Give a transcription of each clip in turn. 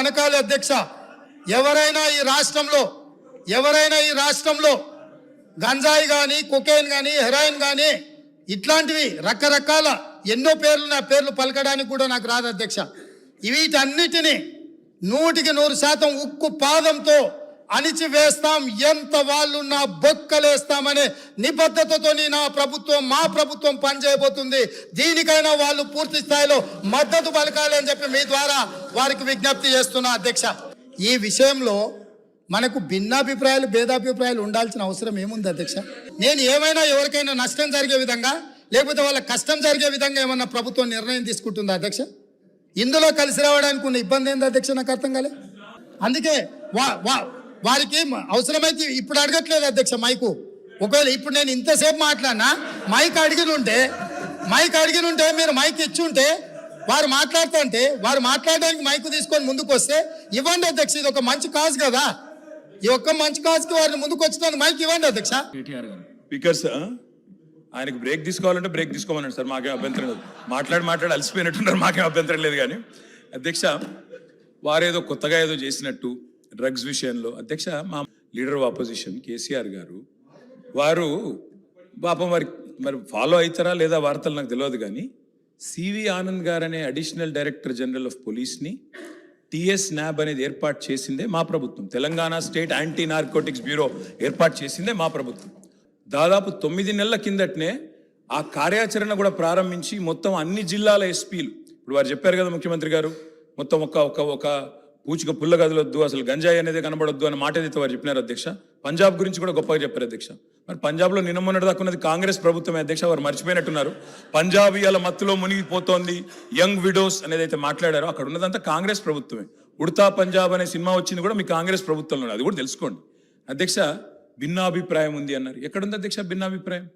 వనకాలి అధ్యక్ష. ఎవరైనా ఈ రాష్ట్రంలో గంజాయి కానీ, కొకైన్ కానీ, హెరాయిన్ కానీ ఇట్లాంటివి రకరకాల ఎన్నో పేర్లు, నా పేర్లు పలకడానికి కూడా నాకు రాదు అధ్యక్ష. వీటన్నిటినీ 100% ఉక్కు పాదంతో అణిచివేస్తాం, ఎంత వాళ్ళున్నా బొక్కలేస్తామనే నిబద్ధతతో మా ప్రభుత్వం పనిచేయబోతుంది. దీనికైనా వాళ్ళు పూర్తి స్థాయిలో మద్దతు పలకాలి అని చెప్పి మీ ద్వారా వారికి విజ్ఞప్తి చేస్తున్నా అధ్యక్ష. ఈ విషయంలో మనకు భిన్నాభిప్రాయాలు, భేదాభిప్రాయాలు ఉండాల్సిన అవసరం ఏముంది అధ్యక్ష? నేను ఏమైనా ఎవరికైనా నష్టం జరిగే విధంగా, లేకపోతే వాళ్ళ కష్టం జరిగే విధంగా ఏమన్నా ప్రభుత్వం నిర్ణయం తీసుకుంటుందా అధ్యక్ష? ఇందులో కలిసి రావడానికి ఉన్న ఇబ్బంది ఏంది అధ్యక్ష? నాకు అర్థం కాలే. అందుకే వారికి అవసరమైతే ఇప్పుడు అడగట్లేదు అధ్యక్ష మైకు. ఒకవేళ ఇప్పుడు నేను ఇంతసేపు మాట్లాడినా మైక్ అడిగి ఉంటే మీరు మైక్ ఇచ్చి ఉంటే వారు మాట్లాడుతుంటే వారు మాట్లాడడానికి మైకు తీసుకొని ముందుకు వస్తే ఇవ్వండి అధ్యక్ష. ఇది ఒక మంచి కాజ్ కదా. ఈ ఒక్క మంచి కాజ్కి వారిని ముందుకు వచ్చిన మైక్ ఇవ్వండి అధ్యక్ష. స్పీకర్స్ ఆయనకు బ్రేక్ తీసుకోవాలంటే బ్రేక్ తీసుకోమన్నాడు సార్, మాకేం అభ్యంతరం లేదు. మాట్లాడి అలసిపోయినట్టున్నారు, మాకేం అభ్యంతరం లేదు. కానీ అధ్యక్ష, వారేదో కొత్తగా ఏదో చేసినట్టు డ్రగ్స్ విషయంలో అధ్యక్ష, మా లీడర్ ఆఫ్ ఆపోజిషన్ కేసీఆర్ గారు వారు పాపం మరి ఫాలో అవుతారా లేదా వార్తలు నాకు తెలియదు. కానీ సివి ఆనంద్ గారు అనే అడిషనల్ డైరెక్టర్ జనరల్ ఆఫ్ పోలీస్ని టిఎస్ న్యాబ్ అనేది ఏర్పాటు చేసిందే మా ప్రభుత్వం. Telangana state anti narcotics bureau ఏర్పాటు చేసిందే మా ప్రభుత్వం. దాదాపు 9 నెలల కిందటనే ఆ కార్యాచరణ కూడా ప్రారంభించి మొత్తం అన్ని జిల్లాల ఎస్పీలు, ఇప్పుడు వారు చెప్పారు కదా ముఖ్యమంత్రి గారు, మొత్తం ఒక పూచిక పుల్ల గదలొద్దు, అసలు గంజాయి అనేది కనబడొద్దు అన్న మాట ఏదైతే వారు చెప్పినారు అధ్యక్ష. పంజాబ్ గురించి కూడా గొప్పగా చెప్పారు అధ్యక్ష. మరి పంజాబ్లో నిన్న మొన్నటి దాకా ఉన్నది కాంగ్రెస్ ప్రభుత్వమే అధ్యక్ష, వారు మర్చిపోయినట్టున్నారు. పంజాబ్ ఇవాళ మత్తులో మునిగిపోతోంది, యంగ్ విడోస్ అనేది అయితే మాట్లాడారో అక్కడ ఉన్నదంతా కాంగ్రెస్ ప్రభుత్వమే. ఉడతా పంజాబ్ అనే సినిమా వచ్చింది కూడా మీ కాంగ్రెస్ ప్రభుత్వంలో, అది కూడా తెలుసుకోండి అధ్యక్ష. భిన్నాభిప్రాయం ఉంది అన్నారు, ఎక్కడుంది అధ్యక్ష భిన్నాభిప్రాయం?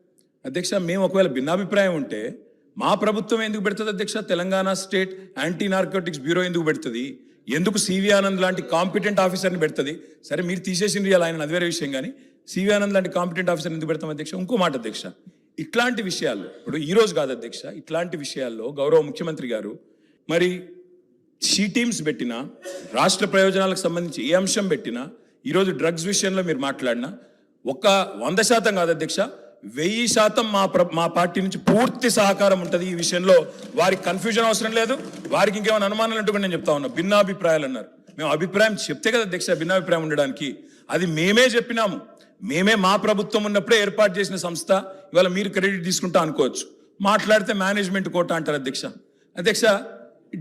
అధ్యక్ష, మేము ఒకవేళ భిన్నాభిప్రాయం ఉంటే మా ప్రభుత్వం ఎందుకు పెడుతుంది అధ్యక్ష? Telangana state anti narcotics bureau ఎందుకు పెడుతుంది? ఎందుకు సివి ఆనంద్ లాంటి కాంపిటెంట్ ఆఫీసర్ని పెడుతుంది? సరే మీరు తీసేసింది ఆయన, అది వేరే విషయం. కానీ సివి ఆనంద్ లాంటి కాంపిటెంట్ ఆఫీసర్ని ఎందుకు పెడతాం అధ్యక్ష? ఇంకో మాట అధ్యక్ష, ఇట్లాంటి విషయాల్లో ఇప్పుడు ఈ రోజు కాదు అధ్యక్ష, ఇట్లాంటి విషయాల్లో గౌరవ ముఖ్యమంత్రి గారు మరి షీ టీమ్స్ పెట్టినా, రాష్ట్ర ప్రయోజనాలకు సంబంధించి ఏ అంశం పెట్టినా, ఈరోజు డ్రగ్స్ విషయంలో మీరు మాట్లాడినా 100% కాదు అధ్యక్ష, 1000% మా పార్టీ నుంచి పూర్తి సహకారం ఉంటుంది ఈ విషయంలో. వారికి కన్ఫ్యూజన్ అవసరం లేదు, వారికి ఇంకేమైనా అనుమానాలు అంటూ కూడా నేను చెప్తా ఉన్నా. భిన్నాభిప్రాయాలు అన్నారు, మేము అభిప్రాయం చెప్తే కదా అధ్యక్ష భిన్నాభిప్రాయం ఉండడానికి. అది మేమే చెప్పినాము, మేమే మా ప్రభుత్వం ఉన్నప్పుడే ఏర్పాటు చేసిన సంస్థ. ఇవాళ మీరు క్రెడిట్ తీసుకుంటా అనుకోవచ్చు, మాట్లాడితే మేనేజ్మెంట్ కోట అంటారు అధ్యక్ష. అధ్యక్ష,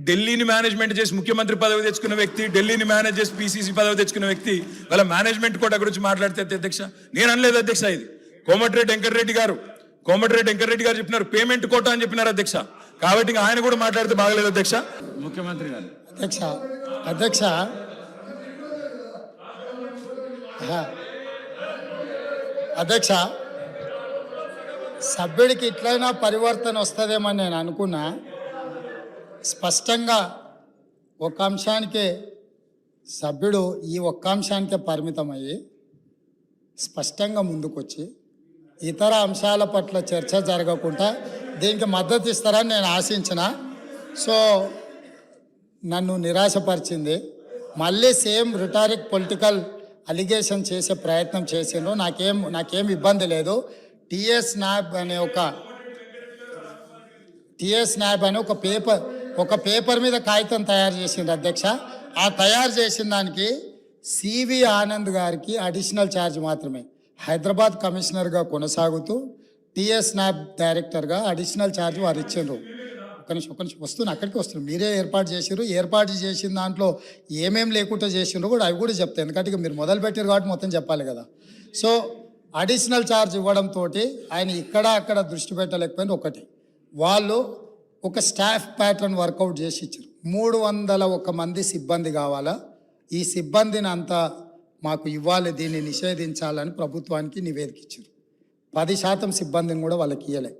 ఢిల్లీని మేనేజ్మెంట్ చేసి ముఖ్యమంత్రి పదవి తెచ్చుకున్న వ్యక్తి, ఢిల్లీని మేనేజ్ చేసి పిసిసి పదవి తెచ్చుకున్న వ్యక్తి వాళ్ళ మేనేజ్మెంట్ కోట గురించి మాట్లాడితే అధ్యక్ష నేను అనలేదు అధ్యక్ష. ఇది కోమటిరెడ్డి వెంకటరెడ్డి గారు చెప్పినారు, పేమెంట్ కోట అని చెప్పినారు అధ్యక్ష. కాబట్టి ఆయన కూడా మాట్లాడితే బాగలేదు అధ్యక్ష. ముఖ్యమంత్రి గారు అధ్యక్ష సభ్యుడికి ఇట్లయినా పరివర్తన వస్తుందేమని నేను అనుకున్నా. స్పష్టంగా ఒక అంశానికే సభ్యుడు ఈ ఒక్క అంశానికే పరిమితమయ్యి స్పష్టంగా ముందుకొచ్చి ఇతర అంశాల పట్ల చర్చ జరగకుండా దీనికి మద్దతు ఇస్తారని నేను ఆశించిన. సో నన్ను నిరాశపరిచింది. మళ్ళీ సేమ్ రిటారిక్ పొలిటికల్ అలిగేషన్ చేసే ప్రయత్నం చేసిండ్రు. నాకేం ఇబ్బంది లేదు. టిఎస్ న్యాబ్ అనే ఒక పేపర్ మీద కాగితం తయారు చేసింది అధ్యక్ష. ఆ తయారు చేసిన దానికి సివి ఆనంద్ గారికి అడిషనల్ ఛార్జ్ మాత్రమే, హైదరాబాద్ కమిషనర్గా కొనసాగుతూ టిఎస్ న్యాబ్ డైరెక్టర్గా అడిషనల్ ఛార్జ్ వారు ఇచ్చిండ్రు. ఒక నిమిషం వస్తున్నా, అక్కడికి వస్తున్నారు. మీరే ఏర్పాటు చేసిన దాంట్లో ఏమేమి లేకుండా చేసిండ్రు కూడా అవి కూడా చెప్తాయి, ఎందుకంటే ఇక మీరు మొదలు పెట్టారు కాబట్టి మొత్తం చెప్పాలి కదా. సో అడిషనల్ ఛార్జ్ ఇవ్వడంతో ఆయన ఇక్కడ అక్కడ దృష్టి పెట్టలేకపోయింది. ఒకటి, వాళ్ళు ఒక స్టాఫ్ ప్యాటర్న్ వర్కౌట్ చేసి ఇచ్చారు. 301 మంది సిబ్బంది కావాలా, ఈ సిబ్బందిని అంతా మాకు ఇవ్వాలి, దీన్ని నిషేధించాలని ప్రభుత్వానికి నివేదిక ఇచ్చారు. 10% సిబ్బందిని కూడా వాళ్ళకి ఇవ్వలే.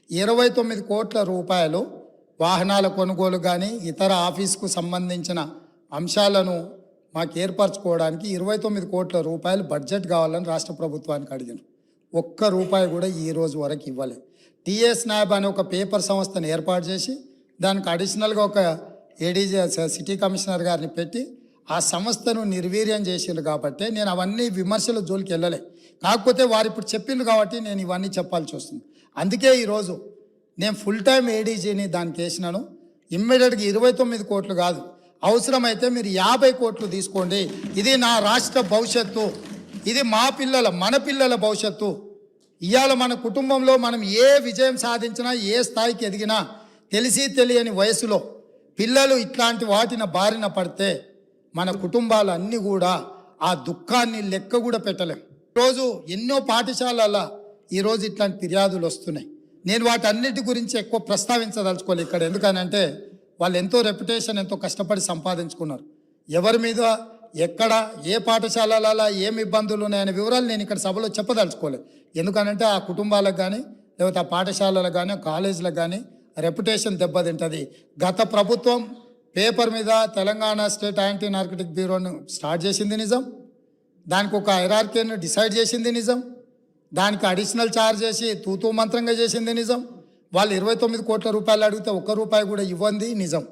29 కోట్ల రూపాయలు వాహనాల కొనుగోలు కానీ ఇతర ఆఫీస్కు సంబంధించిన అంశాలను మాకు ఏర్పరచుకోవడానికి 29 కోట్ల రూపాయలు బడ్జెట్ కావాలని రాష్ట్ర ప్రభుత్వానికి అడిగారు. ₹1 కూడా ఈ రోజు వరకు ఇవ్వలే. టిఎస్ న్యాబ్ అనే ఒక పేపర్ సంస్థను ఏర్పాటు చేసి దానికి అడిషనల్గా ఒక ఏడీజీ సిటీ కమిషనర్ గారిని పెట్టి ఆ సంస్థను నిర్వీర్యం చేసిండ్రు కాబట్టి నేను అవన్నీ విమర్శల జోలికి వెళ్ళలే. కాకపోతే వారు ఇప్పుడు చెప్పిండ్రు కాబట్టి నేను ఇవన్నీ చెప్పాల్సి వస్తుంది. అందుకే ఈరోజు నేను ఫుల్ టైం ఏడీజీని దానికి వేసినాను. ఇమ్మీడియట్గా 29 కోట్లు కాదు, అవసరమైతే మీరు 50 కోట్లు తీసుకోండి. ఇది నా రాష్ట్ర భవిష్యత్తు, ఇది మా పిల్లల మన పిల్లల భవిష్యత్తు. ఇవాళ మన కుటుంబంలో మనం ఏ విజయం సాధించినా ఏ స్థాయికి ఎదిగినా తెలిసి తెలియని వయసులో పిల్లలు ఇట్లాంటి వాటిన బారిన పడితే మన కుటుంబాలు అన్నీ కూడా ఆ దుఃఖాన్ని లెక్క కూడా పెట్టలేం. ఈరోజు ఎన్నో పాఠశాలల ఈరోజు ఇట్లాంటి ఫిర్యాదులు వస్తున్నాయి. నేను వాటన్నిటి గురించి ఎక్కువ ప్రస్తావించదలుచుకోలేదు ఇక్కడ. ఎందుకనంటే వాళ్ళు ఎంతో రెప్యుటేషన్ ఎంతో కష్టపడి సంపాదించుకున్నారు. ఎవరి మీద ఎక్కడ ఏ పాఠశాలలలో ఏమి ఇబ్బందులు ఉన్నాయనే వివరాలు నేను ఇక్కడ సభలో చెప్పదలుచుకోలేదు. ఎందుకనంటే ఆ కుటుంబాలకు కానీ లేకపోతే ఆ పాఠశాలలకు కానీ కాలేజీలకు కానీ రెప్యుటేషన్ దెబ్బతింటుంది. గత ప్రభుత్వం పేపర్ మీద తెలంగాణ స్టేట్ యాంటీ నార్కటిక్ బ్యూరోను స్టార్ట్ చేసింది నిజం, దానికి ఒక హైరార్కీని డిసైడ్ చేసింది నిజం, దానికి అడిషనల్ ఛార్జ్ చేసి తూతూ మంత్రంగా చేసింది నిజం. వాళ్ళు 29 కోట్ల రూపాయలు అడిగితే 1 రూపాయి కూడా ఇవ్వండి నిజం.